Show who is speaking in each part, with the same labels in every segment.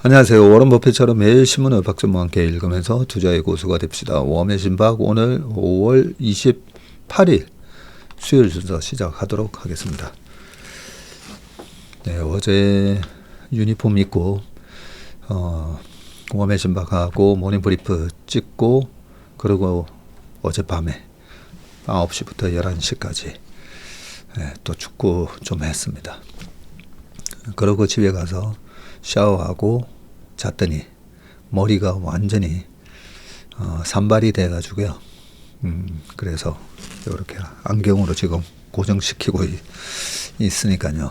Speaker 1: 안녕하세요. 워런 버핏처럼 매일 신문을 박준모와 함께 읽으면서 투자의 고수가 됩시다. 웜의 신박 오늘 5월 28일 수요일 순서 시작하도록 하겠습니다. 네, 어제 유니폼 입고 웜의 신박하고 모닝브리프 찍고 그리고 어젯밤에 9시부터 11시까지 또 축구 좀 했습니다. 그러고 집에 가서 샤워하고 잤더니 머리가 완전히 산발이 돼가지고요. 그래서 이렇게 안경으로 지금 고정시키고 있으니까요.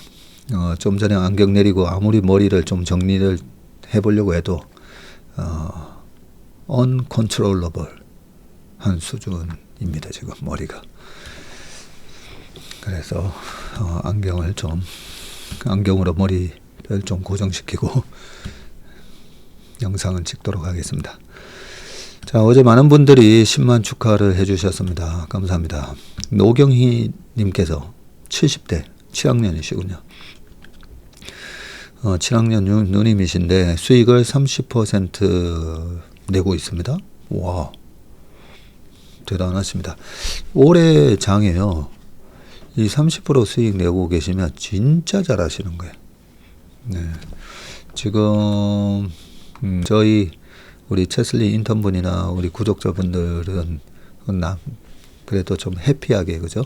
Speaker 1: 좀 전에 안경 내리고 아무리 머리를 좀 정리를 해보려고 해도 uncontrollable 한 수준입니다. 지금 머리가. 그래서 안경으로 머리를 좀 고정시키고 영상을 찍도록 하겠습니다. 자, 어제 많은 분들이 10만 축하를 해주셨습니다. 감사합니다. 노경희 님께서 70대 7학년이시군요. 7학년 누님이신데 수익을 30% 내고 있습니다. 와, 대단하십니다. 올해 장에요. 이 30% 수익 내고 계시면 진짜 잘하시는 거예요. 네. 지금 우리 체슬리 인턴분이나 우리 구독자분들은 그래도 좀 해피하게, 그죠?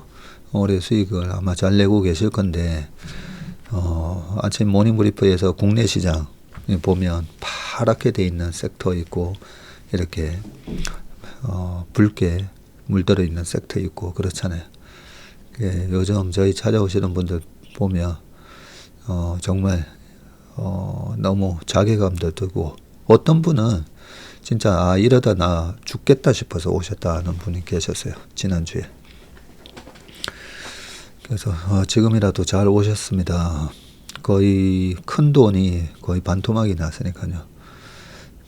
Speaker 1: 올해 수익을 아마 잘 내고 계실 건데 아침 모닝브리프에서 국내 시장 보면 파랗게 돼 있는 섹터 있고 이렇게 붉게 물들어 있는 섹터 있고 그렇잖아요. 요즘 저희 찾아오시는 분들 보면 정말 너무 자괴감도 들고 어떤 분은 진짜 이러다 나 죽겠다 싶어서 오셨다는 분이 계셨어요. 지난주에. 그래서 지금이라도 잘 오셨습니다. 거의 큰 돈이 거의 반토막이 났으니까요.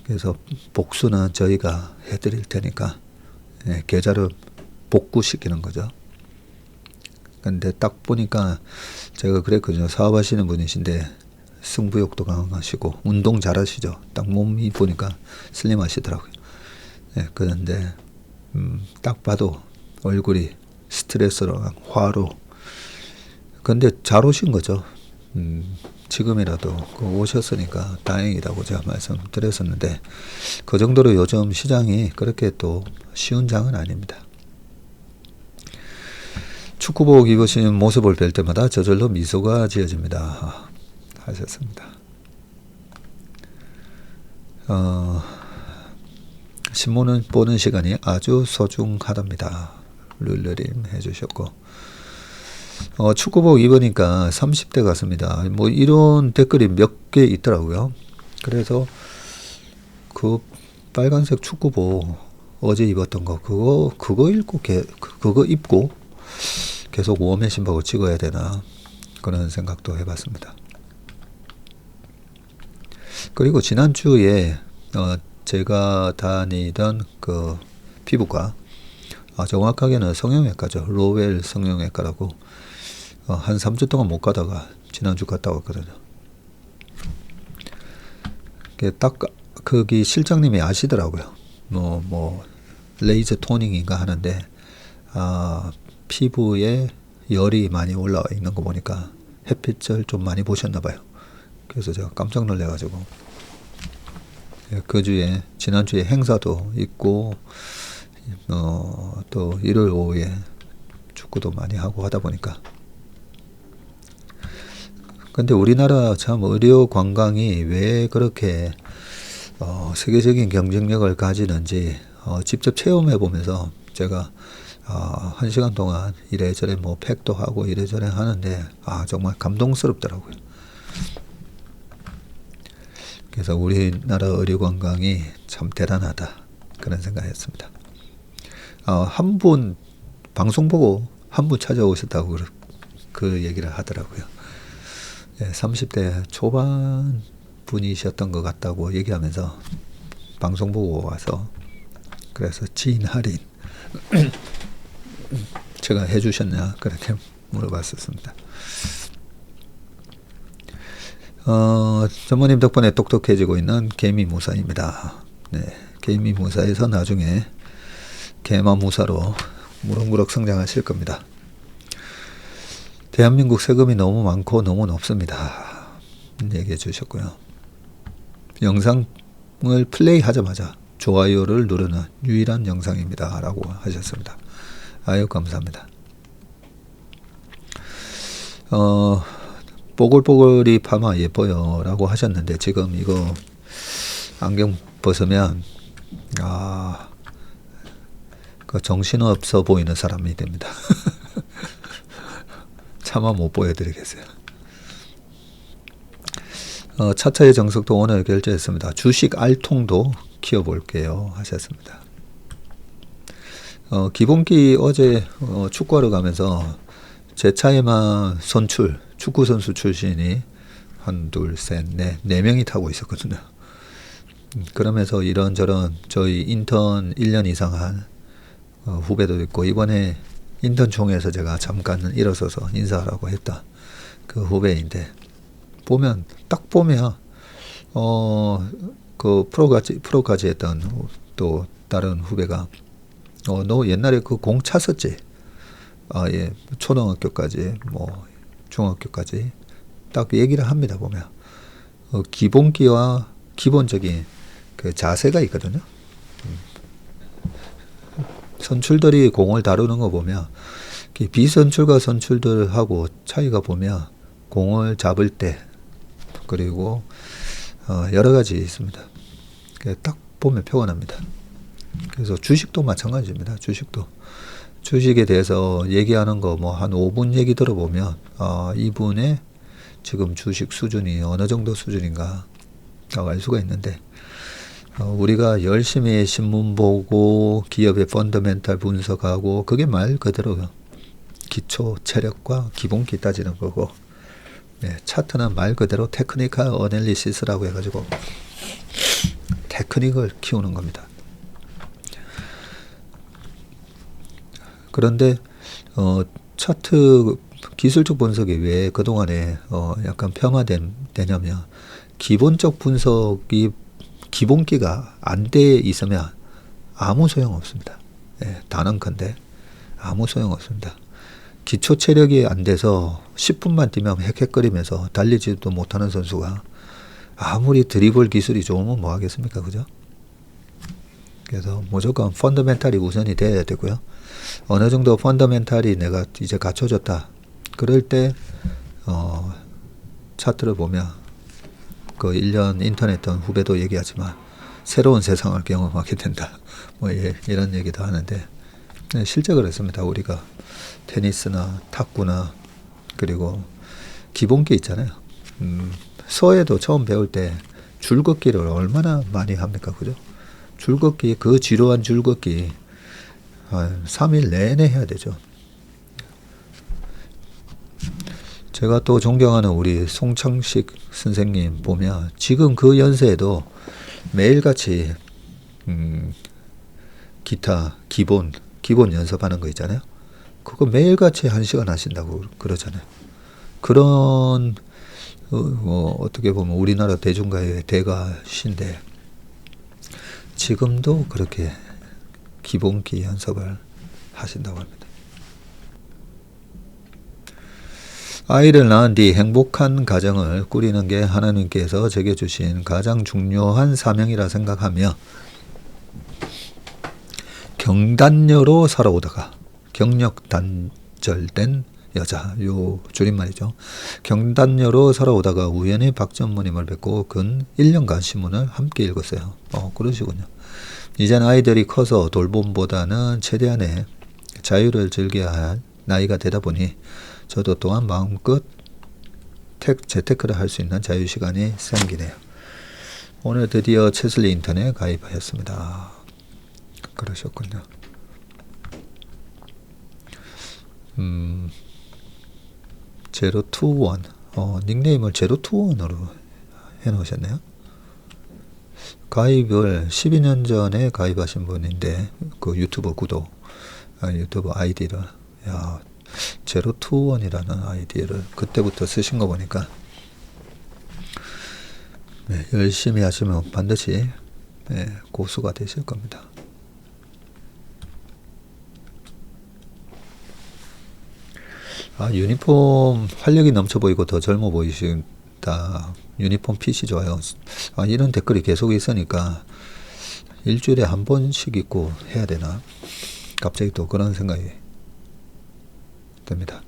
Speaker 1: 그래서 복수는 저희가 해드릴 테니까 계좌를 복구시키는 거죠. 근데 딱 보니까 제가 그랬거든요. 사업하시는 분이신데 승부욕도 강하시고 운동 잘하시죠. 딱 몸이 보니까 슬림하시더라고요. 그런데 딱 봐도 얼굴이 스트레스로 화로. 근데 잘 오신 거죠. 지금이라도 오셨으니까 다행이라고 제가 말씀드렸었는데 그 정도로 요즘 시장이 그렇게 또 쉬운 장은 아닙니다. 축구복 입으신 모습을 뵐 때마다 저절로 미소가 지어집니다. 하셨습니다. 신문을 보는 시간이 아주 소중하답니다. 룰루림 해주셨고 축구복 입으니까 30대 같습니다. 뭐 이런 댓글이 몇 개 있더라고요. 그래서 그 빨간색 축구복 어제 입었던 거 그거 입고 계속 웜의 신박을 찍어야 되나 그런 생각도 해봤습니다. 그리고 지난주에 제가 다니던 그 피부과 정확하게는 성형외과죠. 로웰 성형외과라고 한 3주 동안 못 가다가 지난주 갔다 왔거든요. 딱 거기 실장님이 아시더라고요. 뭐 레이저 토닝인가 하는데 피부에 열이 많이 올라와 있는 거 보니까 햇빛을 좀 많이 보셨나 봐요. 그래서 제가 깜짝 놀래가지고 그 주에 지난주에 행사도 있고 또 일요일 오후에 축구도 많이 하고 하다 보니까 근데 우리나라 참 의료 관광이 왜 그렇게 세계적인 경쟁력을 가지는지 직접 체험해 보면서 제가 1시간 동안 이래저래 뭐 팩도 하고 이래저래 하는데 정말 감동스럽더라고요. 그래서 우리나라 의료 관광이 참 대단하다 그런 생각했습니다. 한 분 방송 보고 한 분 찾아오셨다고 그 얘기를 하더라고요. 30대 초반 분이셨던 것 같다고 얘기하면서 방송 보고 와서 그래서 지인 할인 제가 해주셨냐 그렇게 물어봤었습니다. 전무님 덕분에 똑똑해지고 있는 개미무사입니다. 네, 개미무사에서 나중에 개마무사로 무럭무럭 성장하실 겁니다. 대한민국 세금이 너무 많고 너무 높습니다. 얘기해 주셨고요. 영상을 플레이하자마자 좋아요를 누르는 유일한 영상입니다. 라고 하셨습니다. 아유, 감사합니다. 뽀글뽀글이 파마 예뻐요. 라고 하셨는데, 지금 이거 안경 벗으면, 그 정신없어 보이는 사람이 됩니다. 차마 못 보여드리겠어요. 차차의 정석도 오늘 결제했습니다. 주식 알통도 키워볼게요. 하셨습니다. 기본기 어제 축구하러 가면서 제 차에만 축구선수 출신이 한, 둘, 셋, 네 명이 타고 있었거든요. 그러면서 이런저런 저희 인턴 1년 이상 한 후배도 있고, 이번에 인턴 총회에서 제가 잠깐 일어서서 인사하라고 했다. 그 후배인데, 딱 보면, 그 프로까지 했던 또 다른 후배가, 너 옛날에 그 공 찼었지? 예, 초등학교까지, 중학교까지. 딱 얘기를 합니다, 보면. 기본기와 기본적인 그 자세가 있거든요. 선출들이 공을 다루는 거 보면, 비선출과 선출들하고 차이가 보면, 공을 잡을 때, 그리고, 여러 가지 있습니다. 딱 보면 표가 납니다. 그래서 주식도 마찬가지입니다. 주식에 대해서 얘기하는 거 한 5분 얘기 들어보면, 이분의 지금 주식 수준이 어느 정도 수준인가 알 수가 있는데, 우리가 열심히 신문 보고 기업의 펀더멘탈 분석하고, 그게 말 그대로 기초 체력과 기본기 따지는 거고, 차트는 말 그대로 테크니컬 어널리시스라고 해가지고 테크닉을 키우는 겁니다. 그런데 차트 기술적 분석이 왜 그동안에 약간 폄하되냐면, 기본적 분석이 기본기가 안 돼 있으면 아무 소용 없습니다. 단언컨대 아무 소용 없습니다. 기초 체력이 안 돼서 10분만 뛰면 헥헥거리면서 달리지도 못하는 선수가 아무리 드리블 기술이 좋으면 뭐 하겠습니까? 그죠? 그래서 무조건 펀더멘탈이 우선이 돼야 되고요. 어느 정도 펀더멘탈이 내가 이제 갖춰졌다. 그럴 때, 차트를 보면, 그 1년 인턴 했던 후배도 얘기하지만, 새로운 세상을 경험하게 된다. 이런 얘기도 하는데, 실제 그렇습니다. 우리가 테니스나 탁구나, 그리고 기본기 있잖아요. 서예도 처음 배울 때 줄긋기를 얼마나 많이 합니까? 그죠? 줄긋기, 그 지루한 줄긋기, 3일 내내 해야 되죠. 제가 또 존경하는 우리 송창식 선생님 보면, 지금 그 연세에도 매일같이 기타 기본 연습하는 거 있잖아요. 그거 매일같이 1시간 하신다고 그러잖아요. 그런 어떻게 보면 우리나라 대중가요의 대가신데, 지금도 그렇게 기본기 연습을 하신다고 합니다. 아이를 낳은 뒤 행복한 가정을 꾸리는 게 하나님께서 제게 주신 가장 중요한 사명이라 생각하며, 경단녀로 살아오다가, 경력 단절된 여자, 요 줄임말이죠. 경단녀로 살아오다가 우연히 박전무님을 뵙고 근 1년간 신문을 함께 읽었어요. 그러시군요. 이젠 아이들이 커서 돌봄보다는 최대한의 자유를 즐겨야 할 나이가 되다 보니, 저도 또한 마음껏 재테크를 할 수 있는 자유시간이 생기네요. 오늘 드디어 체슬리 인턴에 가입하였습니다. 그러셨군요. 제로투원, 닉네임을 제로투원으로 해놓으셨네요. 가입을 12년 전에 가입하신 분인데, 그 유튜브 구독, 유튜브 아이디를, 제로투원이라는 아이디를 그때부터 쓰신 거 보니까 네, 열심히 하시면 반드시 네, 고수가 되실 겁니다. 아, 유니폼 활력이 넘쳐 보이고 더 젊어 보이신다. 유니폼 핏이 좋아요. 아, 이런 댓글이 계속 있으니까 일주일에 한 번씩 입고 해야 되나? 갑자기 또 그런 생각이 듭니다.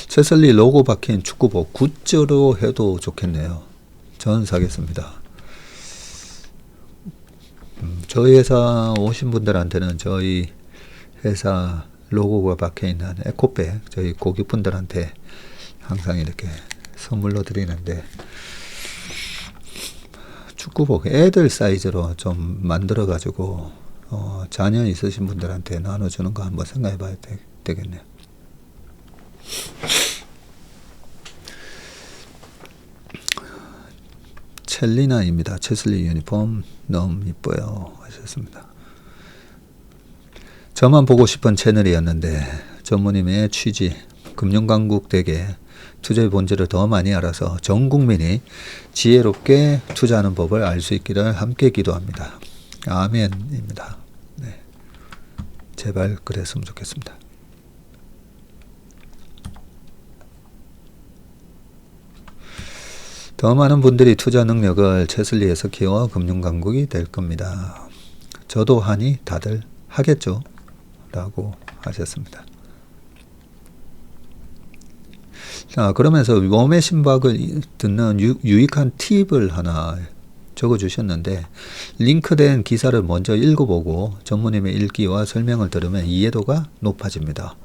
Speaker 1: 채슬리 로고 박힌 축구복 굿즈로 해도 좋겠네요. 전 사겠습니다. 저희 회사 오신 분들한테는 저희 회사 로고가 박혀있는 에코백 저희 고객분들한테 항상 이렇게 선물로 드리는데, 축구복 애들 사이즈로 좀 만들어 가지고 자녀 있으신 분들한테 나눠주는 거 한번 생각해 봐야 되겠네요. 첼리나입니다. 채슬리 유니폼 너무 이뻐요 하셨습니다. 저만 보고 싶은 채널이었는데 전무님의 취지, 금융강국 댁에 투자의 본질을 더 많이 알아서 전 국민이 지혜롭게 투자하는 법을 알 수 있기를 함께 기도합니다. 아멘입니다. 네. 제발 그랬으면 좋겠습니다. 더 많은 분들이 투자 능력을 채슬리에서 키워 금융강국이 될 겁니다. 저도 하니 다들 하겠죠? 라고 하셨습니다. 자, 그러면서 몸의 심박을 듣는 유익한 팁을 하나 적어주셨는데, 링크된 기사를 먼저 읽어보고 전무님의 읽기와 설명을 들으면 이해도가 높아집니다.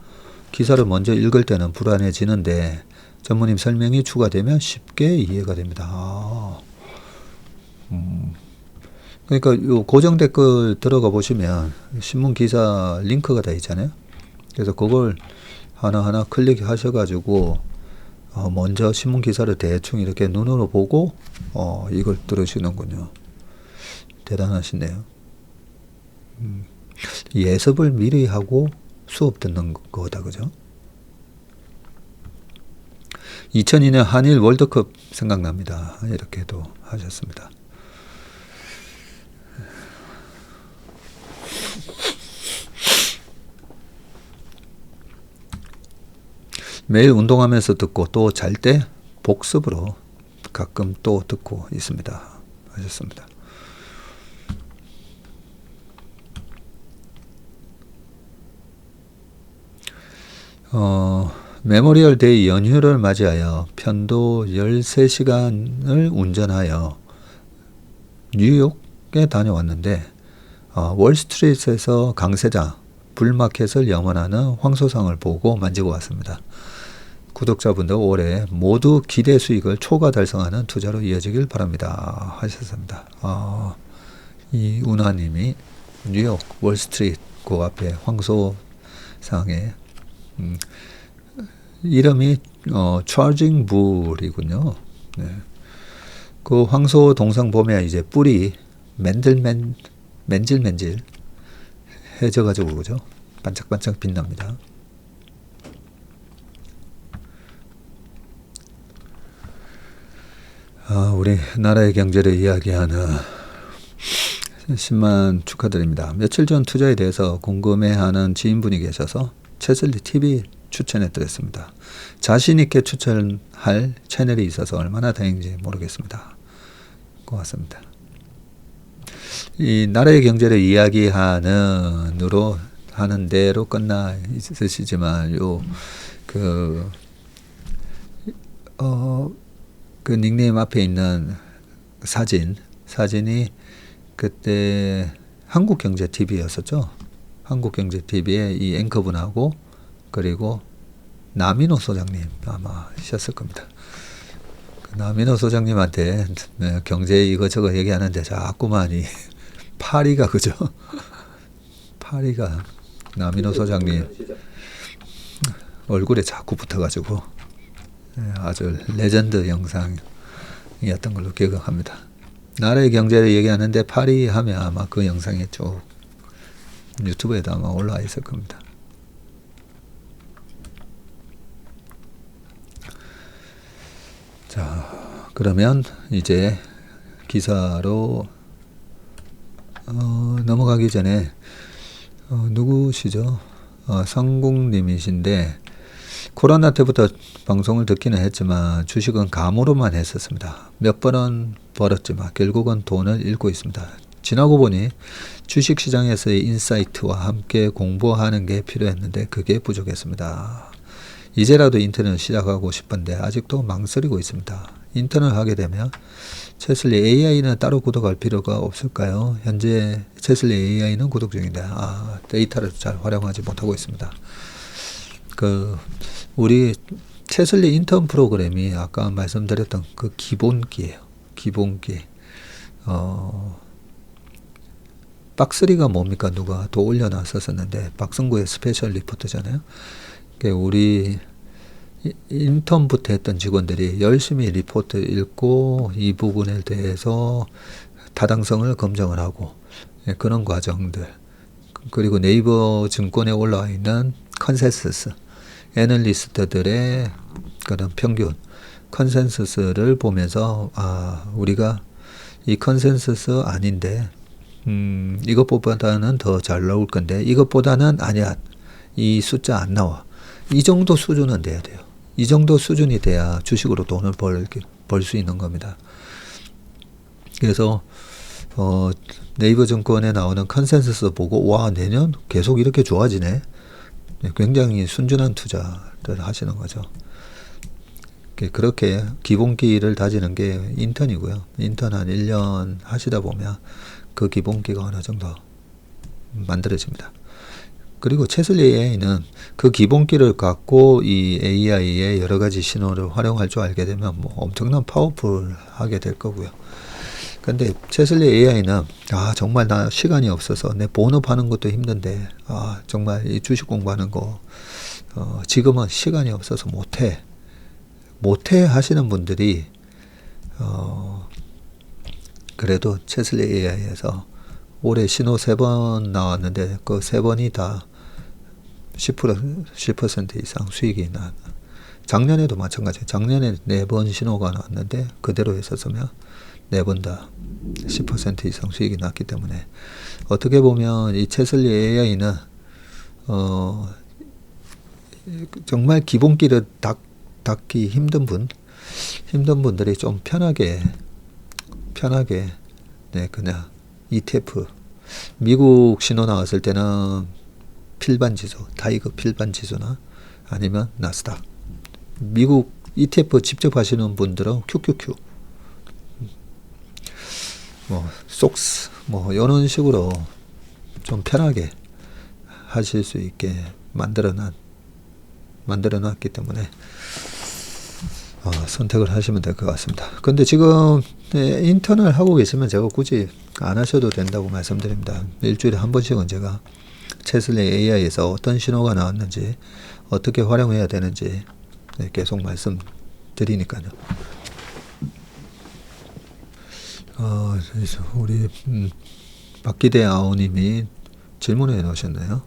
Speaker 1: 기사를 먼저 읽을 때는 불안해지는데 전무님 설명이 추가되면 쉽게 이해가 됩니다. 그러니까 요 고정 댓글 들어가 보시면 신문 기사 링크가 다 있잖아요. 그래서 그걸 하나하나 클릭하셔가지고 먼저 신문 기사를 대충 이렇게 눈으로 보고 이걸 들으시는군요. 대단하시네요. 예습을 미리 하고 수업 듣는 거다, 그죠? 2002년 한일 월드컵 생각납니다. 이렇게도 하셨습니다. 매일 운동하면서 듣고 또 잘 때 복습으로 가끔 또 듣고 있습니다. 하셨습니다. 메모리얼 데이 연휴를 맞이하여 편도 13시간을 운전하여 뉴욕에 다녀왔는데 월스트리트에서 강세장 불마켓을 영원하는 황소상을 보고 만지고 왔습니다. 구독자분들 올해 모두 기대 수익을 초과 달성하는 투자로 이어지길 바랍니다. 하셨습니다. 이 운하님이 뉴욕 월스트리트 그 앞에 황소상에 이름이 차징 불이군요. 네. 그 황소 동상 보면 이제 뿔이 맨질맨질 해져가지고 그죠? 반짝반짝 빛납니다. 우리 나라의 경제를 이야기하는 10만 축하드립니다. 며칠 전 투자에 대해서 궁금해하는 지인분이 계셔서 채슬리 TV 추천해드렸습니다. 자신있게 추천할 채널이 있어서 얼마나 다행인지 모르겠습니다. 고맙습니다. 이 나라의 경제를 이야기하는 대로 끝나 있으시지만 그 닉네임 앞에 있는 사진이 그때 한국경제TV였었죠. 한국경제TV의 이 앵커분하고 그리고 나민호 소장님 아마 하셨을 겁니다. 그 나민호 소장님한테 경제 이거저거 얘기하는데 자꾸만 파리가 그죠? 파리가 나민호 소장님 얼굴에 자꾸 붙어가지고 아주 레전드 영상이었던 걸로 기억합니다. 나라의 경제를 얘기하는데 파리 하면 아마 그 영상이 쭉 유튜브에도 아마 올라와 있을 겁니다. 자, 그러면 이제 기사로 넘어가기 전에 누구시죠? 성국님이신데 코로나 때부터 방송을 듣기는 했지만 주식은 감으로만 했었습니다. 몇 번은 벌었지만 결국은 돈을 잃고 있습니다. 지나고 보니 주식시장에서의 인사이트와 함께 공부하는 게 필요했는데 그게 부족했습니다. 이제라도 인턴을 시작하고 싶은데 아직도 망설이고 있습니다. 인턴을 하게 되면 채슬리 AI는 따로 구독할 필요가 없을까요? 현재 채슬리 AI는 구독 중인데 데이터를 잘 활용하지 못하고 있습니다. 우리 채슬리 인턴 프로그램이 아까 말씀드렸던 그 기본기예요. 기본기. 박3가 뭡니까? 누가 또 올려놨었는데 박승구의 스페셜 리포트잖아요. 우리 인턴부터 했던 직원들이 열심히 리포트 읽고 이 부분에 대해서 타당성을 검증을 하고 그런 과정들, 그리고 네이버 증권에 올라와 있는 컨센서스, 애널리스트들의 그런 평균 컨센서스를 보면서 우리가 이 컨센서스 아닌데 이것보다는 더 잘 나올 건데 이것보다는 아니야, 이 숫자 안 나와, 이 정도 수준은 돼야 돼요. 이 정도 수준이 돼야 주식으로 돈을 벌 수 있는 겁니다. 그래서 네이버 증권에 나오는 컨센서스 보고 와, 내년 계속 이렇게 좋아지네, 굉장히 순진한 투자를 하시는 거죠. 그렇게 기본기를 다지는 게 인턴이고요. 인턴 한 1년 하시다 보면 그 기본기가 어느 정도 만들어집니다. 그리고 채슬리 AI는 그 기본기를 갖고 이 AI의 여러 가지 신호를 활용할 줄 알게 되면 뭐 엄청난 파워풀하게 될 거고요. 근데 채슬리 AI는 정말 나 시간이 없어서 내 본업하는 것도 힘든데 정말 이 주식 공부하는 거 지금은 시간이 없어서 못해 하시는 분들이 그래도 채슬리 AI에서 올해 신호 3번 나왔는데 그 3번이 다 10% 이상 수익이 나. 작년에도 마찬가지예요. 작년에 4번 신호가 나왔는데 그대로 했었으면 4번 다 10% 이상 수익이 났기 때문에 어떻게 보면 이 채슬리 AI는 정말 기본기를 닦기 힘든 분들이 좀 편하게 그냥 ETF, 미국 신호 나왔을 때는 필반 지수, 타이거 필반 지수나 아니면 나스닥, 미국 ETF 직접 하시는 분들은 QQQ, 속스, 이런 식으로 좀 편하게 하실 수 있게 만들어 놨기 때문에 선택을 하시면 될 것 같습니다. 근데 지금 인턴을 하고 계시면 제가 굳이 안 하셔도 된다고 말씀드립니다. 일주일에 한 번씩은 제가 채슬리 AI에서 어떤 신호가 나왔는지 어떻게 활용해야 되는지 계속 말씀드리니까요. 우리 박기대 아우님이 질문해 놓으셨네요.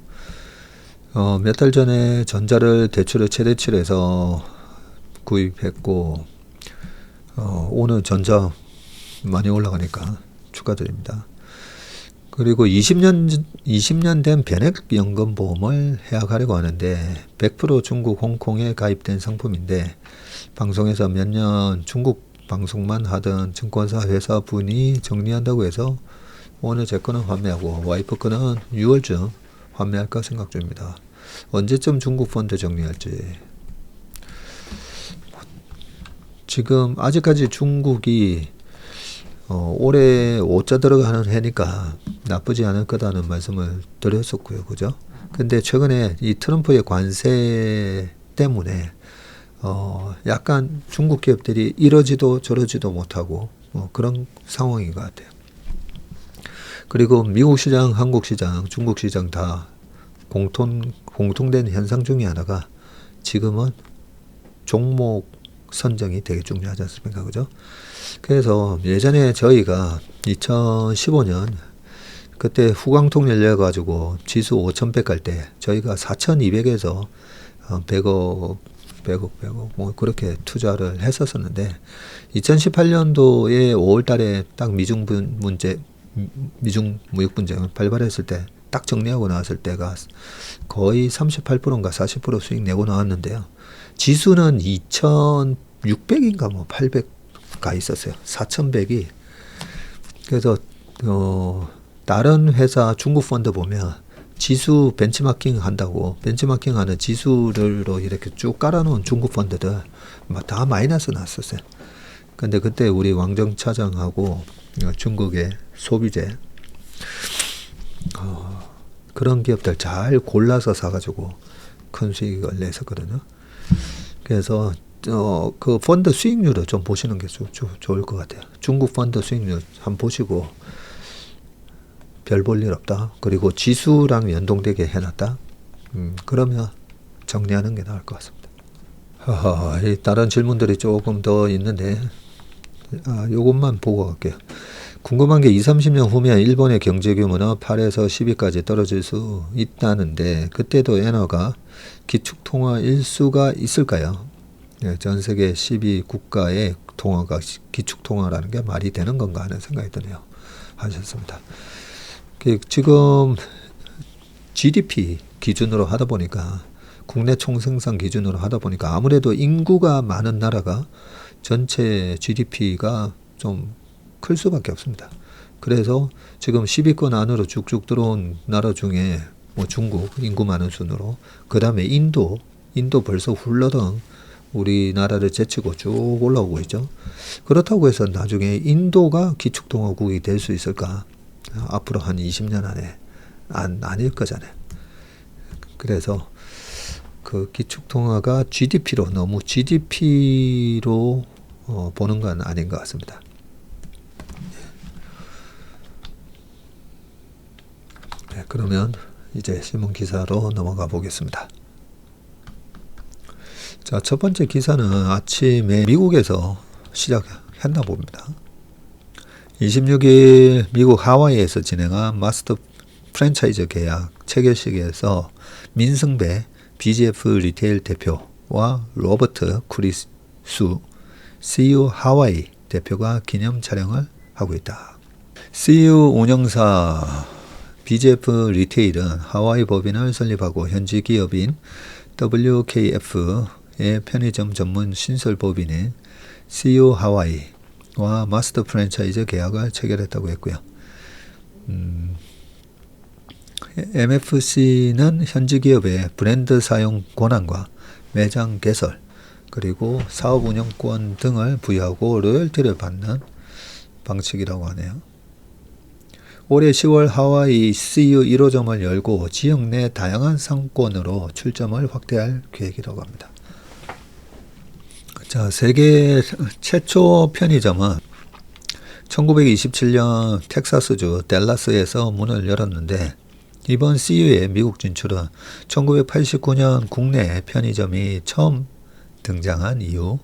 Speaker 1: 몇 달 전에 전자를 대출을 최대치해서 구입했고 오늘 전자 많이 올라가니까 축하드립니다. 그리고 20년 된 변액연금보험을 해약하려고 하는데 100% 중국 홍콩에 가입된 상품인데 방송에서 몇 년 중국 방송만 하던 증권사 회사 분이 정리한다고 해서 오늘 제 거는 환매하고 와이프 거는 6월쯤 환매할까 생각 중입니다. 언제쯤 중국 펀드 정리할지. 지금 아직까지 중국이 올해 5자 들어가는 해니까 나쁘지 않을 거다는 말씀을 드렸었고요. 그죠? 근데 최근에 이 트럼프의 관세 때문에 약간 중국 기업들이 이러지도 저러지도 못하고 그런 상황인 것 같아요. 그리고 미국 시장, 한국 시장, 중국 시장 다 공통된 현상 중에 하나가 지금은 종목 선정이 되게 중요하지 않습니까? 그죠? 그래서 예전에 저희가 2015년 그때 후광통 열려가지고 지수 5,100 갈 때 저희가 4,200에서 100억 100억 뭐 그렇게 투자를 했었었는데 2018년도에 5월 달에 딱 미중 무역 분쟁을 발발했을 때 딱 정리하고 나왔을 때가 거의 38%인가 40% 수익 내고 나왔는데요. 지수는 2600인가 뭐 800가 있었어요. 4100이. 그래서 다른 회사 중국 펀드 보면 지수 벤치마킹 한다고 벤치마킹 하는 지수로 이렇게 쭉 깔아놓은 중국 펀드들 다 마이너스 났었어요. 근데 그때 우리 왕정 차장하고 중국의 소비재 그런 기업들 잘 골라서 사가지고 큰 수익을 냈었거든요. 그래서 그 펀드 수익률을 좀 보시는 게 좋을 것 같아요. 중국 펀드 수익률 한번 보시고 별 볼 일 없다. 그리고 지수랑 연동되게 해놨다. 그러면 정리하는 게 나을 것 같습니다. 다른 질문들이 조금 더 있는데 요것만 보고 갈게요. 궁금한 게 20, 30년 후면 일본의 경제 규모는 8에서 10위까지 떨어질 수 있다는데 그때도 엔화가 기축통화 일수가 있을까요? 전 세계 10위 국가의 통화가 기축통화라는 게 말이 되는 건가 하는 생각이 드네요. 하셨습니다. 지금 GDP 기준으로 하다 보니까 국내 총생산 기준으로 하다 보니까 아무래도 인구가 많은 나라가 전체 GDP가 좀 클 수밖에 없습니다. 그래서 지금 10위권 안으로 쭉쭉 들어온 나라 중에 뭐 중국 인구 많은 순으로 그 다음에 인도 벌써 훌러덩 우리나라를 제치고 쭉 올라오고 있죠. 그렇다고 해서 나중에 인도가 기축통화국이 될 수 있을까? 앞으로 한 20년 안에 아닐 거잖아요. 그래서 그 기축통화가 GDP로 너무 GDP로 보는 건 아닌 것 같습니다. 네, 그러면 이제 신문 기사로 넘어가 보겠습니다. 자, 첫 번째 기사는 아침에 미국에서 시작했나 봅니다. 26일 미국 하와이에서 진행한 마스터 프랜차이즈 계약 체결식에서 민승배 BGF 리테일 대표와 로버트 쿠리수 CU 하와이 대표가 기념 촬영을 하고 있다. CU 운영사 BGF 리테일은 하와이 법인을 설립하고 현지 기업인 WKF의 편의점 전문 신설 법인인 CU 하와이와 마스터 프랜차이즈 계약을 체결했다고 했고요. MFC는 현지 기업의 브랜드 사용 권한과 매장 개설 그리고 사업 운영권 등을 부여하고 로열티를 받는 방식이라고 하네요. 올해 10월 하와이 CU 1호점을 열고 지역 내 다양한 상권으로 출점을 확대할 계획이라고 합니다. 자, 세계 최초 편의점은 1927년 텍사스주 댈러스에서 문을 열었는데 이번 CU의 미국 진출은 1989년 국내 편의점이 처음 등장한 이후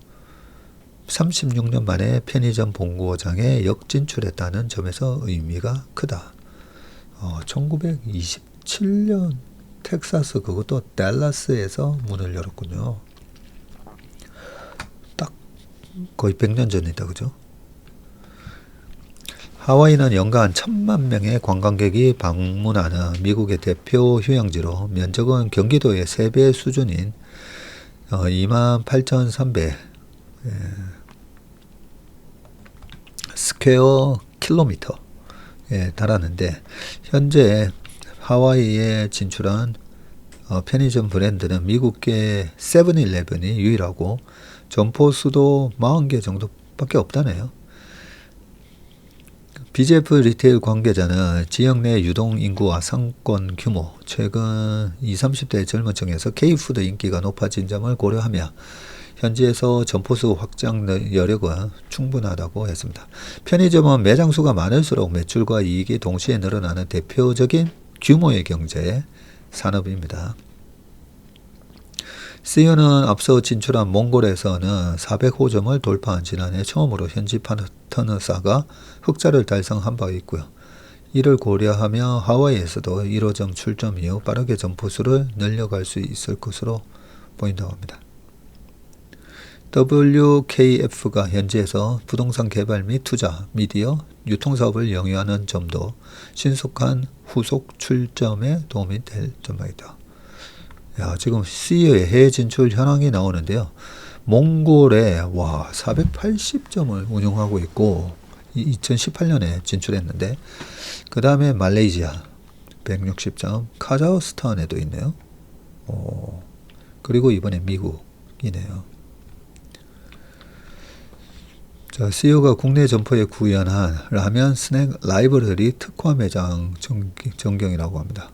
Speaker 1: 36년 만에 편의점 본고장에 역진출했다는 점에서 의미가 크다. 1927년 텍사스 그것도 댈러스에서 문을 열었군요. 딱 거의 100년 전이다. 그죠? 하와이는 연간 1000만 명의 관광객이 방문하는 미국의 대표 휴양지로 면적은 경기도의 3배 수준인 28,300 스퀘어 킬로미터에 달하는데 현재 하와이에 진출한 편의점 브랜드는 미국계 세븐일레븐이 유일하고 점포 수도 40개 정도밖에 없다네요. BGF 리테일 관계자는 지역 내 유동 인구와 상권 규모, 최근 20, 30대 젊은 층에서 K푸드 인기가 높아진 점을 고려하며 현지에서 점포수 확장 여력은 충분하다고 했습니다. 편의점은 매장 수가 많을수록 매출과 이익이 동시에 늘어나는 대표적인 규모의 경제 산업입니다. CU는 앞서 진출한 몽골에서는 400호점을 돌파한 지난해 처음으로 현지 파트너사가 흑자를 달성한 바 있고요. 이를 고려하며 하와이에서도 1호점 출점 이후 빠르게 점포수를 늘려갈 수 있을 것으로 보인다고 합니다. WKF가 현지에서 부동산 개발 및 투자, 미디어, 유통사업을 영위하는 점도 신속한 후속 출점에 도움이 될 전망이다. 야, 지금 CEO의 해외 진출 현황이 나오는데요. 몽골에 480점을 운영하고 있고 2018년에 진출했는데, 그 다음에 말레이시아 160점, 카자흐스탄에도 있네요. 그리고 이번에 미국이네요. 자, CEO가 국내 점포에 구현한 라면 스낵 라이브러리 특화 매장 전경이라고 합니다.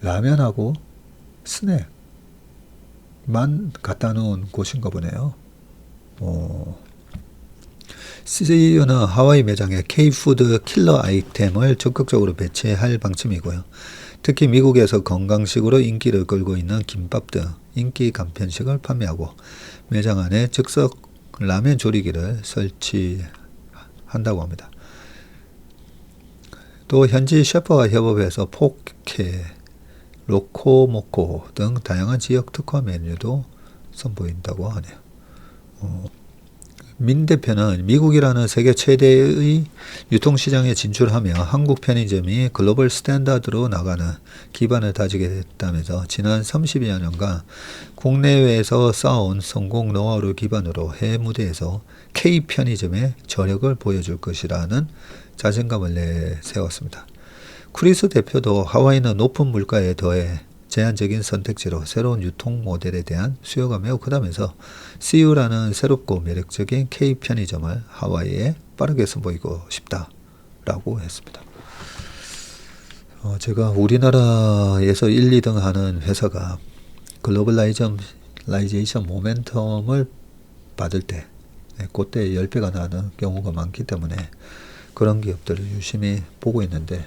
Speaker 1: 라면하고 스낵만 갖다 놓은 곳인가 보네요. CEO는 하와이 매장에 K푸드 킬러 아이템을 적극적으로 배치할 방침이고요. 특히 미국에서 건강식으로 인기를 끌고 있는 김밥 등 인기 간편식을 판매하고 매장 안에 즉석 라면 조리기를 설치한다고 합니다. 또 현지 셰프와 협업해서 포케, 로코모코 등 다양한 지역 특화 메뉴도 선보인다고 하네요. 민 대표는 미국이라는 세계 최대의 유통시장에 진출하며 한국 편의점이 글로벌 스탠다드로 나가는 기반을 다지게 됐다면서 지난 30여 년간 국내외에서 쌓아온 성공 노하우를 기반으로 해외 무대에서 K편의점의 저력을 보여줄 것이라는 자신감을 내세웠습니다. 크리스 대표도 하와이는 높은 물가에 더해 제한적인 선택지로 새로운 유통 모델에 대한 수요가 매우 크다면서 CU라는 새롭고 매력적인 K편의점을 하와이에 빠르게 선보이고 싶다라고 했습니다. 제가 우리나라에서 1, 2등 하는 회사가 글로벌라이제이션 모멘텀을 받을 때 그때 10배가 나는 경우가 많기 때문에 그런 기업들을 유심히 보고 있는데,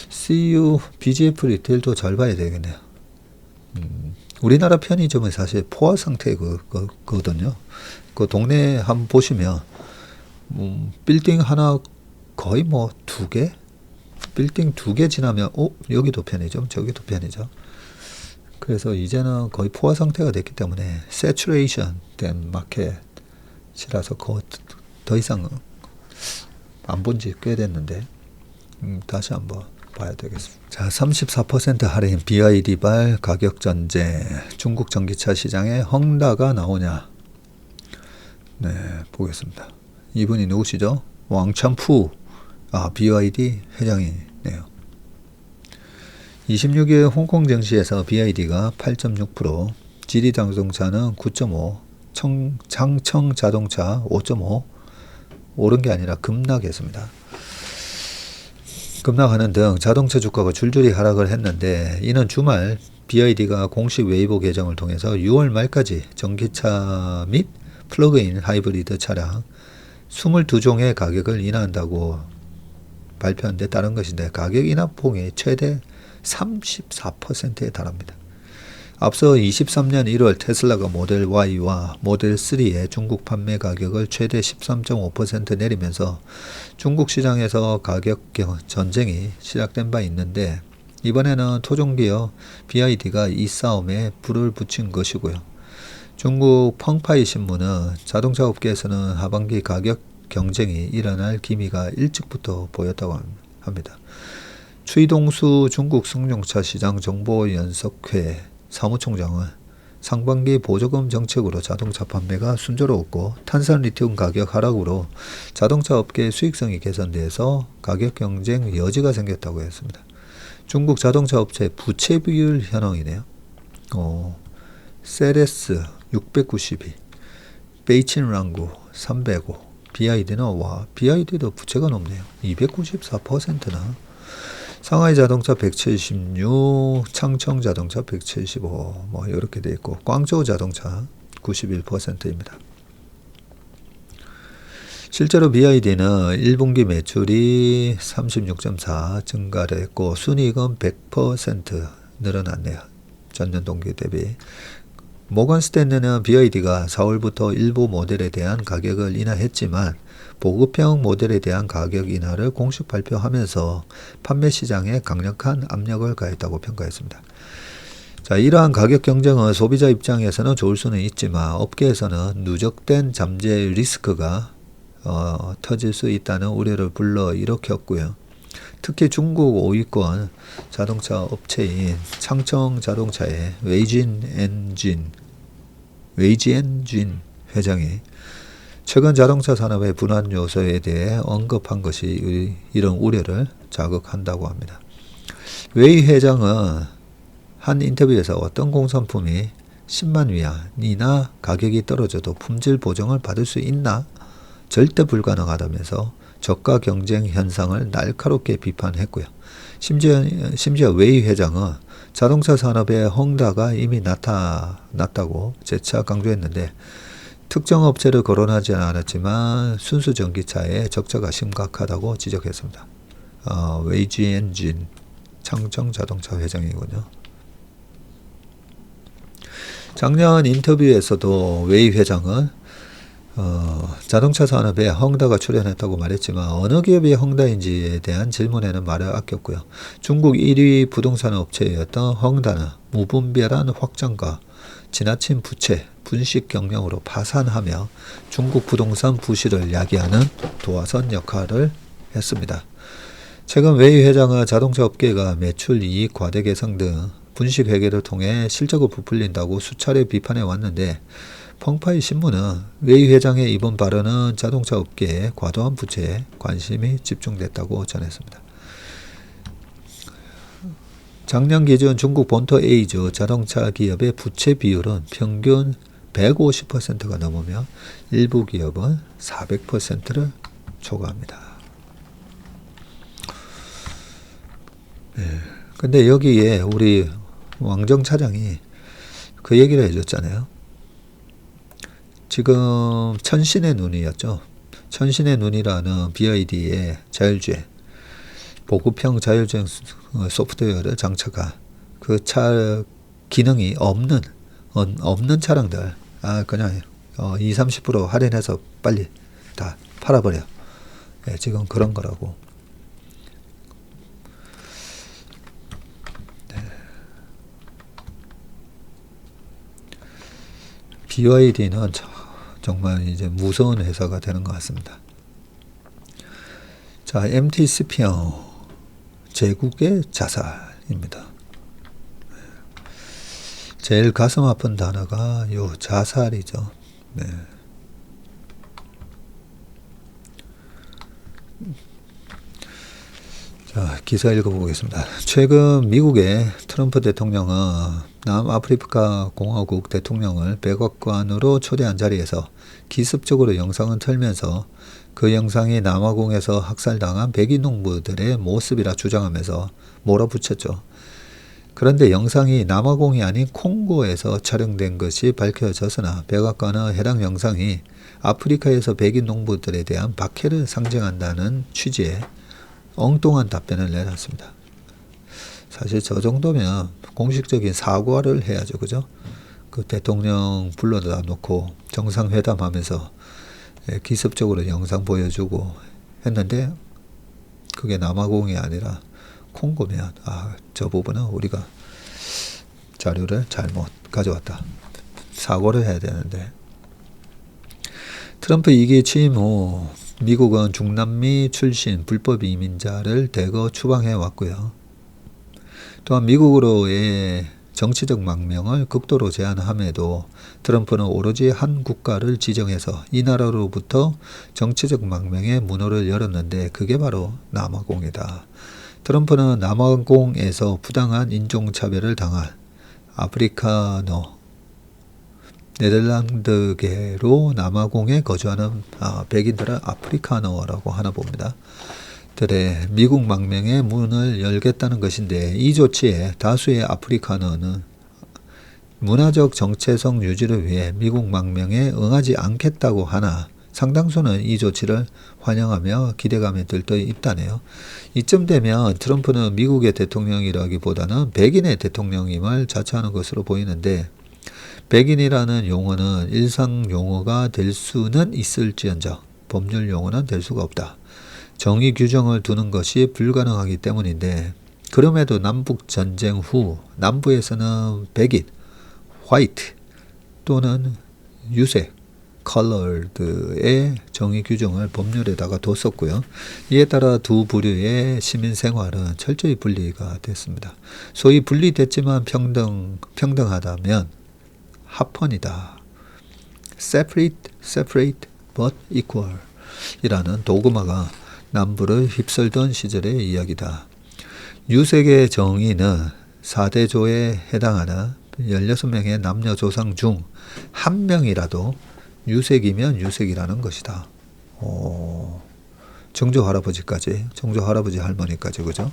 Speaker 1: CU, BGF 리테일도 잘 봐야 되겠네요. 우리나라 편의점은 사실 포화 상태거든요. 그 동네 한번 보시면 빌딩 하나 거의 2개? 빌딩 2개 지나면 여기도 편의점, 저기도 편의점. 그래서 이제는 거의 포화 상태가 됐기 때문에 세츄레이션 된 마켓이라서 더 이상 안 본 지 꽤 됐는데 다시 한번 봐야 되겠습니다. 자, 34% 할인 BYD발 가격 전쟁. 중국 전기차 시장에 헝다가 나오냐. 네, 보겠습니다. 이분이 누구시죠? 왕찬푸. BYD 회장이네요. 26일 홍콩 증시에서 BYD가 8.6%, 지리 자동차는 9.5%, 장청 자동차 5.5%, 오른 게 아니라 급락했습니다. 급락하는 등 자동차 주가가 줄줄이 하락을 했는데, 이는 주말 BYD가 공식 웨이보 계정을 통해서 6월 말까지 전기차 및 플러그인 하이브리드 차량 22종의 가격을 인하한다고 발표한 데 따른 것인데, 가격 인하폭이 최대 34%에 달합니다. 앞서 23년 1월 테슬라가 모델 Y와 모델 3의 중국 판매 가격을 최대 13.5% 내리면서 중국 시장에서 가격 전쟁이 시작된 바 있는데, 이번에는 토종기업 BYD가 이 싸움에 불을 붙인 것이고요. 중국 펑파이 신문은 자동차 업계에서는 하반기 가격 경쟁이 일어날 기미가 일찍부터 보였다고 합니다. 추이동수 중국 승용차 시장 정보연석회 사무총장은 상반기 보조금 정책으로 자동차 판매가 순조로웠고 탄산 리튬 가격 하락으로 자동차 업계의 수익성이 개선돼서 가격 경쟁 여지가 생겼다고 했습니다. 중국 자동차 업체 부채 비율 현황이네요. 세레스 692, 베이친랑구 305, BYD는 BYD도 부채가 높네요. 294%나. 상하이 자동차 176, 창청 자동차 175, 이렇게 돼 있고, 광저우 자동차 91%입니다. 실제로 BYD는 1분기 매출이 36.4 증가를 했고, 순이익은 100% 늘어났네요. 전년 동기 대비. 모건 스탠리는 BYD가 4월부터 일부 모델에 대한 가격을 인하했지만 보급형 모델에 대한 가격 인하를 공식 발표하면서 판매 시장에 강력한 압력을 가했다고 평가했습니다. 자, 이러한 가격 경쟁은 소비자 입장에서는 좋을 수는 있지만 업계에서는 누적된 잠재 리스크가 터질 수 있다는 우려를 불러일으켰고요. 특히 중국 5위권 자동차 업체인 창청 자동차의 웨이지엔진 회장이 최근 자동차 산업의 불안 요소에 대해 언급한 것이 이런 우려를 자극한다고 합니다. 웨이 회장은 한 인터뷰에서 어떤 공산품이 10만 위안이나 가격이 떨어져도 품질 보증을 받을 수 있나? 절대 불가능하다면서 저가 경쟁 현상을 날카롭게 비판했고요. 심지어 웨이 회장은 자동차 산업의 헝다가 이미 나타났다고 재차 강조했는데 특정 업체를 거론하지 않았지만 순수 전기차의 적자가 심각하다고 지적했습니다. 웨이지엔진 창청 자동차 회장이군요. 작년 인터뷰에서도 웨이 회장은 자동차 산업에 헝다가 출연했다고 말했지만 어느 기업이 헝다인지에 대한 질문에는 말을 아꼈고요. 중국 1위 부동산 업체였던 헝다는 무분별한 확장과 지나친 부채, 분식 경영으로 파산하며 중국 부동산 부실을 야기하는 도화선 역할을 했습니다. 최근 웨이 회장은 자동차 업계가 매출 이익 과대 개선 등 분식 회계를 통해 실적을 부풀린다고 수차례 비판해 왔는데 펑파이 신문은 웨이 회장의 이번 발언은 자동차 업계의 과도한 부채에 관심이 집중됐다고 전했습니다. 작년 기준 중국 본토 A주 자동차 기업의 부채 비율은 평균 150%가 넘으며 일부 기업은 400%를 초과합니다. 근데 여기에 우리 왕정 차장이 그 얘기를 해줬잖아요. 지금 천신의 눈이었죠. 천신의 눈이라는 BYD의 자율주행, 보급형 자율주행 소프트웨어를 장착한 그 차 기능이 없는 차량들 그냥 20-30% 할인해서 빨리 다 팔아버려. 지금 그런 거라고. BYD는 정말 이제 무서운 회사가 되는 것 같습니다. 자, MT 스피어 제국의 자살입니다. 제일 가슴 아픈 단어가 요 자살이죠. 네. 자, 기사 읽어보겠습니다. 최근 미국의 트럼프 대통령은 남아프리카 공화국 대통령을 백악관으로 초대한 자리에서 기습적으로 영상을 틀면서 그 영상이 남아공에서 학살당한 백인 농부들의 모습이라 주장하면서 몰아붙였죠. 그런데 영상이 남아공이 아닌 콩고에서 촬영된 것이 밝혀졌으나 백악관은 해당 영상이 아프리카에서 백인 농부들에 대한 박해를 상징한다는 취지의 엉뚱한 답변을 내놨습니다. 사실 저 정도면 공식적인 사과를 해야죠. 그죠? 그 대통령 불러다 놓고 정상회담하면서 기습적으로 영상 보여주고 했는데 그게 남아공이 아니라 콩고면 저 부분은 우리가 자료를 잘못 가져왔다. 사과를 해야 되는데 트럼프 2기 취임 후 미국은 중남미 출신 불법 이민자를 대거 추방해 왔고요. 또한 미국으로의 정치적 망명을 극도로 제한함에도 트럼프는 오로지 한 국가를 지정해서 이 나라로부터 정치적 망명의 문호를 열었는데 그게 바로 남아공이다. 트럼프는 남아공에서 부당한 인종차별을 당한 아프리카노 네덜란드계로 남아공에 거주하는 백인들을 아프리카노라고 하나 봅니다. 들의 미국 망명의 문을 열겠다는 것인데 이 조치에 다수의 아프리카노는 문화적 정체성 유지를 위해 미국 망명에 응하지 않겠다고 하나 상당수는 이 조치를 환영하며 기대감에 들떠 있다네요. 이쯤 되면 트럼프는 미국의 대통령이라기보다는 백인의 대통령임을 자처하는 것으로 보이는데 백인이라는 용어는 일상 용어가 될 수는 있을지언정 법률 용어는 될 수가 없다. 정의 규정을 두는 것이 불가능하기 때문인데 그럼에도 남북 전쟁 후 남부에서는 백인, 화이트 또는 유색, 컬러드의 정의 규정을 법률에다가 뒀었고요. 이에 따라 두 부류의 시민 생활은 철저히 분리가 됐습니다. 소위 분리됐지만 평등하다면 합헌이다. separate but equal 이라는 도그마가 남부를 휩쓸던 시절의 이야기다. 유색의 정의는 4대조에 해당하는 16명의 남녀 조상 중 한 명이라도 유색이면 유색이라는 것이다. 정조 할아버지 할머니까지, 그죠?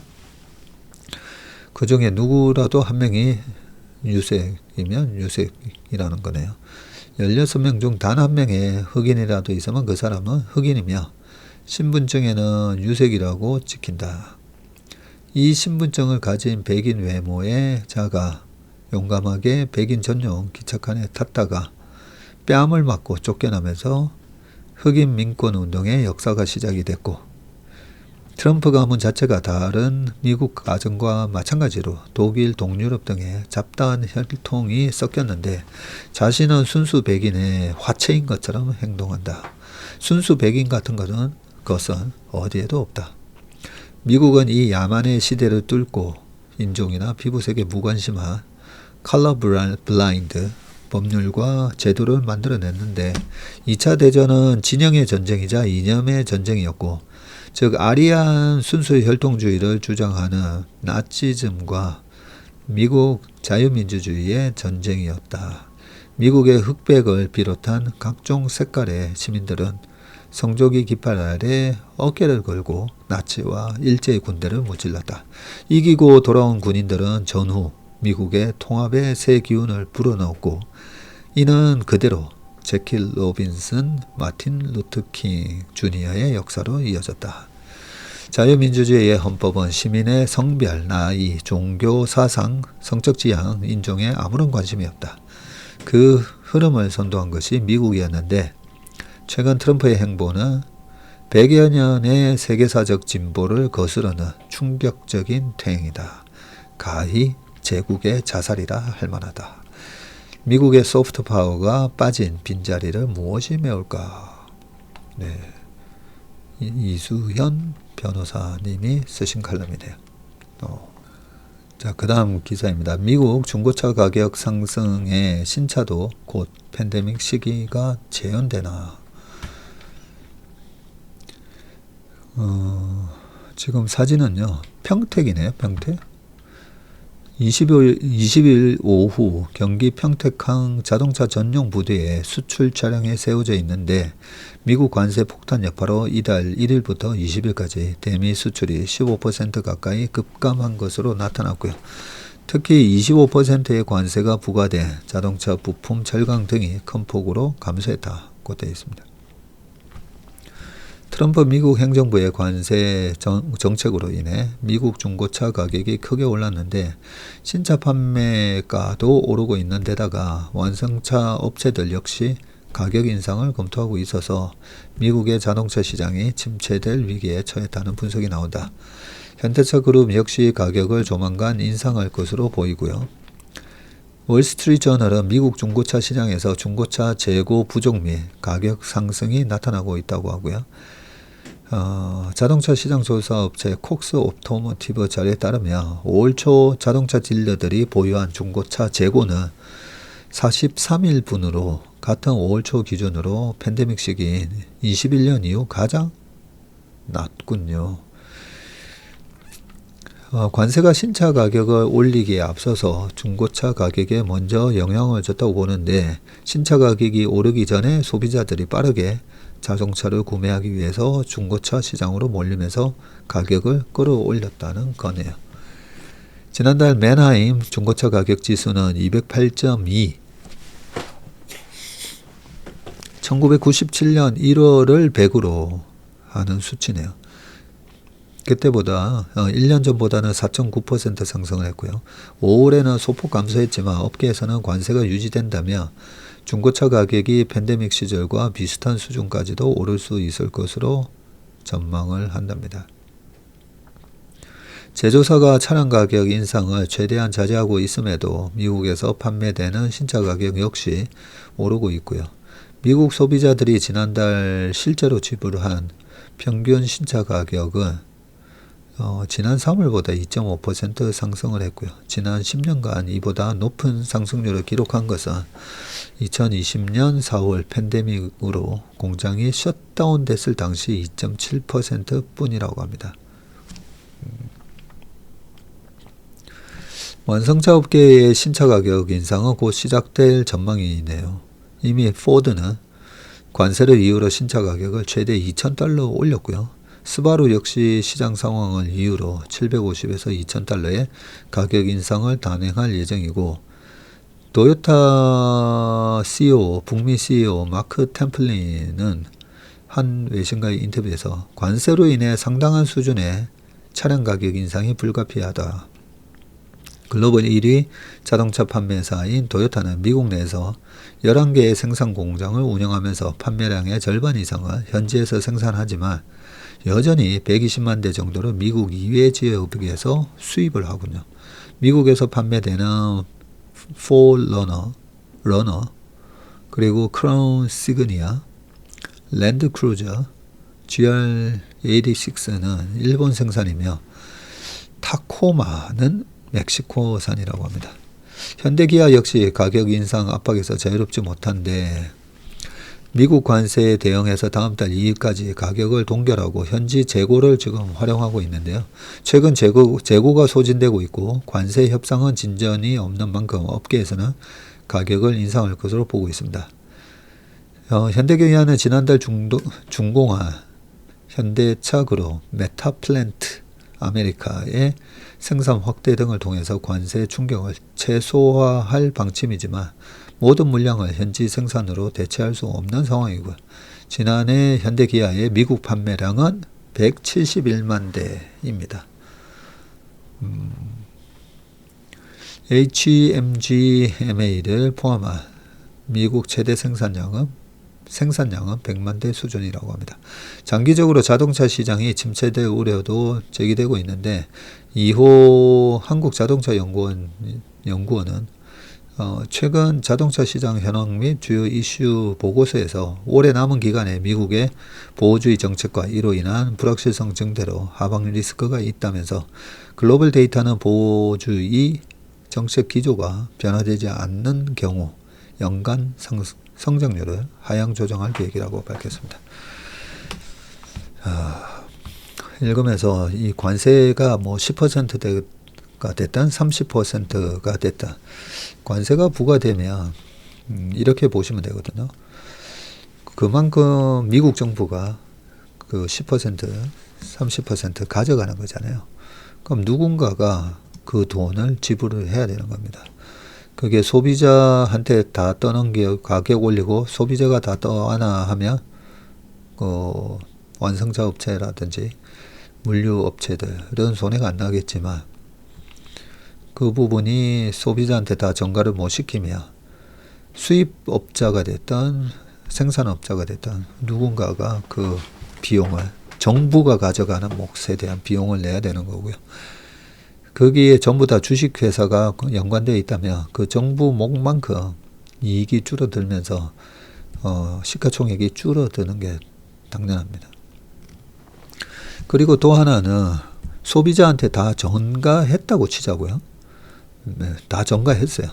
Speaker 1: 그 중에 누구라도 한 명이 유색이면 유색이라는 거네요. 16명 중 단 한 명의 흑인이라도 있으면 그 사람은 흑인이며 신분증에는 유색이라고 찍힌다. 이 신분증을 가진 백인 외모의 자가 용감하게 백인 전용 기차칸에 탔다가 뺨을 맞고 쫓겨나면서 흑인 민권 운동의 역사가 시작이 됐고, 트럼프 가문 자체가 다른 미국 가정과 마찬가지로 독일, 동유럽 등의 잡다한 혈통이 섞였는데 자신은 순수 백인의 화체인 것처럼 행동한다. 순수 백인 같은 것은 어디에도 없다. 미국은 이 야만의 시대를 뚫고 인종이나 피부색에 무관심한 컬러 블라인드 법률과 제도를 만들어냈는데 2차 대전은 진영의 전쟁이자 이념의 전쟁이었고, 즉 아리안 순수 혈통주의를 주장하는 나치즘과 미국 자유민주주의의 전쟁이었다. 미국의 흑백을 비롯한 각종 색깔의 시민들은 성조기 깃발 아래 어깨를 걸고 나치와 일제의 군대를 무찔렀다. 이기고 돌아온 군인들은 전후 미국의 통합의 새 기운을 불어넣었고, 이는 그대로 제킬 로빈슨, 마틴 루터 킹 주니어의 역사로 이어졌다. 자유민주주의의 헌법은 시민의 성별, 나이, 종교, 사상, 성적 지향, 인종에 아무런 관심이 없다. 그 흐름을 선도한 것이 미국이었는데 최근 트럼프의 행보는 100여 년의 세계사적 진보를 거스르는 충격적인 퇴행이다. 가히 제국의 자살이라 할 만하다. 미국의 소프트 파워가 빠진 빈자리를 무엇이 메울까? 네, 이수현 변호사님이 쓰신 칼럼이네요. 자, 그 다음 기사입니다. 미국 중고차 가격 상승의 신차도 곧 팬데믹 시기가 재현되나? 지금 사진은요, 평택이네요, 평택. 20일 오후 경기 평택항 자동차 전용 부대에 수출 차량이 세워져 있는데 미국 관세 폭탄 여파로 이달 1일부터 20일까지 대미 수출이 15% 가까이 급감한 것으로 나타났고요. 특히 25%의 관세가 부과돼 자동차 부품, 절강 등이 큰 폭으로 감소했다고 되어 있습니다. 트럼프 미국 행정부의 관세 정책으로 인해 미국 중고차 가격이 크게 올랐는데 신차 판매가도 오르고 있는 데다가 완성차 업체들 역시 가격 인상을 검토하고 있어서 미국의 자동차 시장이 침체될 위기에 처했다는 분석이 나온다. 현대차 그룹 역시 가격을 조만간 인상할 것으로 보이고요. 월스트리트저널은 미국 중고차 시장에서 중고차 재고 부족 및 가격 상승이 나타나고 있다고 하고요. 자동차 시장 조사 업체 콕스 오토모티브 자료에 따르면 5월 초 자동차 딜러들이 보유한 중고차 재고는 43일분으로 같은 5월 초 기준으로 팬데믹 시기인 21년 이후 가장 낮군요. 관세가 신차 가격을 올리기에 앞서서 중고차 가격에 먼저 영향을 줬다고 보는데 신차 가격이 오르기 전에 소비자들이 빠르게 자동차를 구매하기 위해서 중고차 시장으로 몰리면서 가격을 끌어올렸다는 거네요. 지난달 맨하임 중고차 가격 지수는 208.2, 1997년 1월을 100으로 하는 수치네요. 그때보다 1년 전보다는 4.9% 상승을 했고요. 5월에는 소폭 감소했지만 업계에서는 관세가 유지된다며 중고차 가격이 팬데믹 시절과 비슷한 수준까지도 오를 수 있을 것으로 전망을 한답니다. 제조사가 차량 가격 인상을 최대한 자제하고 있음에도 미국에서 판매되는 신차 가격 역시 오르고 있고요. 미국 소비자들이 지난달 실제로 지불한 평균 신차 가격은 지난 3월보다 2.5% 상승을 했고요. 지난 10년간 이보다 높은 상승률을 기록한 것은 2020년 4월 팬데믹으로 공장이 셧다운 됐을 당시 2.7% 뿐이라고 합니다. 완성차 업계의 신차 가격 인상은 곧 시작될 전망이네요. 이미 포드는 관세를 이유로 신차 가격을 최대 $2,000 올렸고요. 스바루 역시 시장 상황을 이유로 750에서 $2,000의 가격 인상을 단행할 예정이고, 도요타 CEO, 북미 CEO 마크 템플린은 한 외신과의 인터뷰에서 관세로 인해 상당한 수준의 차량 가격 인상이 불가피하다. 글로벌 1위 자동차 판매사인 도요타는 미국 내에서 11개의 생산 공장을 운영하면서 판매량의 절반 이상을 현지에서 생산하지만 여전히 120만 대 정도로 미국 이외 지역에서 수입을 하군요. 미국에서 판매되는 포러너, 그리고 크라운 시그니아, 랜드크루저, GR86는 일본 생산이며 타코마는 멕시코산이라고 합니다. 현대기아 역시 가격 인상 압박에서 자유롭지 못한데 미국 관세에 대응해서 다음 달 2일까지 가격을 동결하고 현지 재고를 지금 활용하고 있는데요. 최근 재고가 소진되고 있고 관세 협상은 진전이 없는 만큼 업계에서는 가격을 인상할 것으로 보고 있습니다. 현대기아는 지난달 중공한 현대차 그룹 메타플랜트 아메리카의 생산 확대 등을 통해서 관세 충격을 최소화할 방침이지만 모든 물량을 현지 생산으로 대체할 수 없는 상황이고요. 지난해 현대기아의 미국 판매량은 171만 대입니다. HMGMA를 포함한 미국 최대 생산량은 100만 대 수준이라고 합니다. 장기적으로 자동차 시장이 침체될 우려도 제기되고 있는데 이호 한국자동차연구원은 최근 자동차 시장 현황 및 주요 이슈 보고서에서 올해 남은 기간에 미국의 보호주의 정책과 이로 인한 불확실성 증대로 하방 리스크가 있다면서 글로벌 데이터는 보호주의 정책 기조가 변화되지 않는 경우 연간 성장률을 하향 조정할 계획이라고 밝혔습니다. 읽으면서 이 관세가 뭐 10%가 됐든 30%가 됐든 관세가 부과되면 이렇게 보시면 되거든요. 그만큼 미국 정부가 그 10%, 30% 가져가는 거잖아요. 그럼 누군가가 그 돈을 지불을 해야 되는 겁니다. 그게 소비자한테 다 떠넘겨 가격 올리고 소비자가 다 떠안아 하면 완성차 업체라든지 물류 업체들은 손해가 안 나겠지만 그 부분이 소비자한테 다 전가를 못 시키면 수입업자가 됐든 생산업자가 됐든 누군가가 그 비용을 정부가 가져가는 몫에 대한 비용을 내야 되는 거고요. 거기에 전부 다 주식회사가 연관되어 있다면 그 정부 몫만큼 이익이 줄어들면서 시가총액이 줄어드는 게 당연합니다. 그리고 또 하나는 소비자한테 다 전가했다고 치자고요. 네, 다 전가했어요.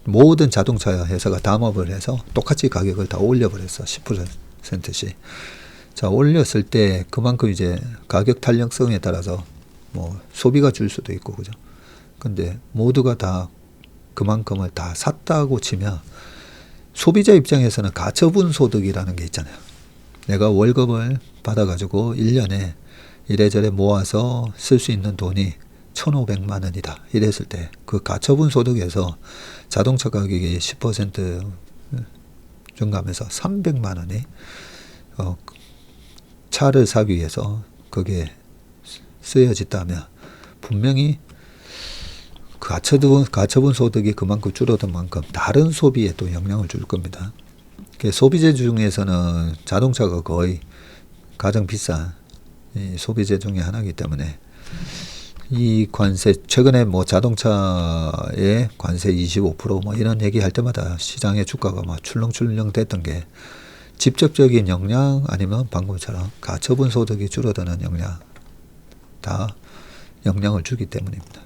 Speaker 1: 모든 자동차 회사가 담합을 해서 똑같이 가격을 다 올려버렸어. 10%씩. 자, 올렸을 때 그만큼 이제 가격 탄력성에 따라서 뭐 소비가 줄 수도 있고, 그죠? 근데 모두가 다 그만큼을 다 샀다고 치면 소비자 입장에서는 가처분 소득이라는 게 있잖아요. 내가 월급을 받아가지고 1년에 이래저래 모아서 쓸 수 있는 돈이 1,500만 원이다. 이랬을 때 그 가처분 소득에서 자동차 가격이 10% 증가하면서 300만 원이 차를 사기 위해서 그게 쓰여졌다면 분명히 가처분 소득이 그만큼 줄어든 만큼 다른 소비에 또 영향을 줄 겁니다. 소비재 중에서는 자동차가 거의 가장 비싼 소비재 중에 하나이기 때문에 이 관세 최근에 뭐 자동차에 관세 25%뭐 이런 얘기할 때마다 시장의 주가가 막 출렁출렁 됐던 게 직접적인 영향 아니면 방금처럼 가처분 소득이 줄어드는 영향 다 영향을 주기 때문입니다.